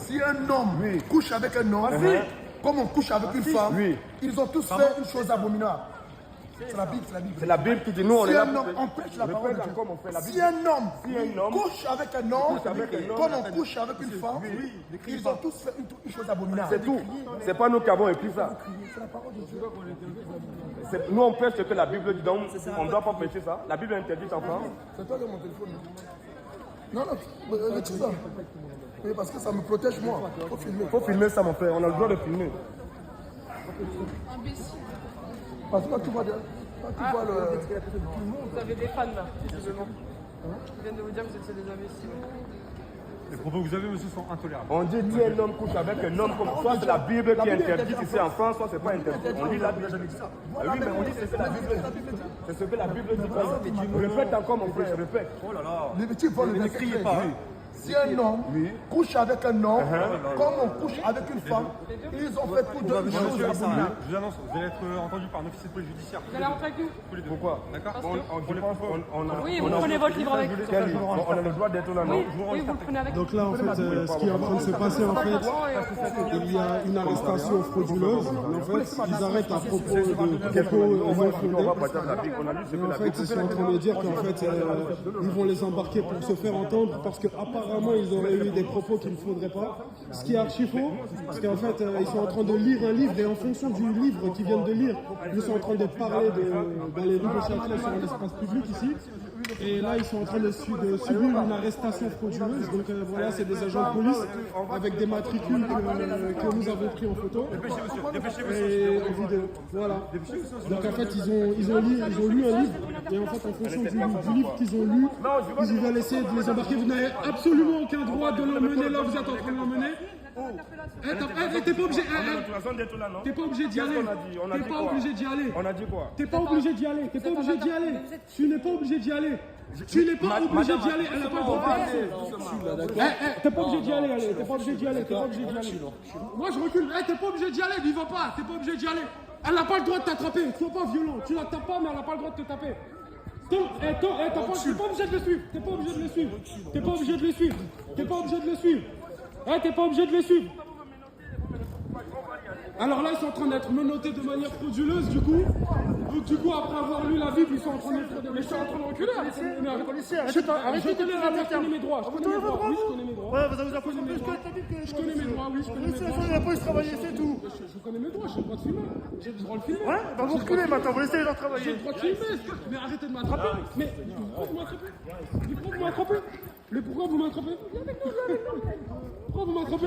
Si un homme couche avec un homme, comme on couche avec une femme, ils ont tous fait une chose abominable. C'est la Bible, c'est la Bible. C'est la Bible qui dit nous, on est Si là. un homme empêche la parole de Dieu, si un homme couche avec un homme, comme on couche avec une femme, ils ont tous fait une chose abominable. C'est tout. C'est pas nous qui avons écrit ça. C'est la parole de Dieu. Nous, on pêche ce que la Bible dit, donc on ne doit pas pêcher ça. La Bible interdit enfin. C'est toi qui as mon téléphone. Non, retire ça. Oui, parce que ça me protège moi. Faut filmer. Faut filmer ça, mon frère. On a le droit de filmer. Parce que quand tu vois, le... Vous avez des fans là, visiblement. Ils viennent de vous dire que vous étiez des imbéciles. Les propos que vous avez, monsieur, sont intolérables. On dit si un homme couche avec un homme, comme soit c'est la Bible qui interdit ici en France, soit c'est pas interdit. On lit la Bible. Ah oui, mais on dit c'est ce que la Bible dit. C'est ce que la Bible dit. Répète encore, mon frère, répète. Oh là là. Ne criez pas. Si un homme couche avec un homme, comme on couche avec une femme, ils ont fait toutes deux choses abominables. Je vous annonce, vous allez être entendu par un officier de police judiciaire. Vous allez rentrer avec nous? Pourquoi? D'accord. Oui, vous prenez votre livre avec vous. On a le droit d'être là, non? Oui, vous le prenez avec vous. Donc là, en fait, ce qui est en train de se passer, en fait, il y a une arrestation frauduleuse. En fait, ils arrêtent à propos de propos non fondés. En fait, ils sont en train de dire qu'en fait, ils vont les embarquer pour se faire entendre parce qu'apparemment, ils auraient eu des propos qu'il ne faudrait pas. Ce qui est archi faux, parce qu'en fait, ils sont en train de lire un livre et en fonction du livre qu'ils viennent de lire, ils sont en train de parler dans les rues de Châtelet sur l'espace public ici. Et là, ils sont en train de subir une arrestation frauduleuse. Donc voilà, c'est des agents de police avec des matricules que nous avons pris en photo. Et en vidéo. Voilà. Donc en fait, ils ont lu un livre. Et en fait, en fonction du livre qu'ils ont lu, ils veulent essayer de les embarquer. Vous n'avez absolument aucun droit de l'emmener là où vous êtes en train de l'emmener. T'es pas obligé. T'es pas obligé d'y aller. T'es pas obligé d'y aller. On a dit quoi? T'es pas obligé d'y aller. T'es pas obligé d'y aller. Tu n'es pas obligé d'y aller. Tu n'es pas obligé d'y aller. Elle n'a pas le droit de faire. T'es pas obligé d'y aller. T'es pas obligé d'y aller. T'es pas obligé d'y aller. Moi je recule. T'es pas obligé d'y aller. N'y va pas. T'es pas obligé d'y aller. Elle n'a pas le droit de t'attraper. Sois pas violent. Tu la tapes pas, mais elle n'a pas le droit de te taper. T'es pas obligé de le suivre. T'es pas obligé de le suivre. T'es pas obligé de le suivre. T'es pas obligé de le suivre. T'es pas obligé de le suivre. Alors là, ils sont en train d'être menottés de manière frauduleuse, du coup. Donc, du coup, après avoir lu la Bible, ils sont en train de... Mais je suis en train de reculer. Je connais mes droits. Oui, je connais mes droits. Ouais, vous avez imposé plus que la Bible. Je connais mes droits, oui, je connais mes droits. La police travailler, c'est tout. Je connais mes droits, j'ai le droit de filmer. J'ai le droit de filmer. Ouais, bah vous reculez maintenant, vous laissez les gens J'ai travailler. le droit de filmer. Mais arrêtez de m'attraper. Mais pourquoi vous m'attrapez? Pourquoi vous m'attrapez? Pourquoi vous m'attrapez? Pourquoi vous m'attrapez?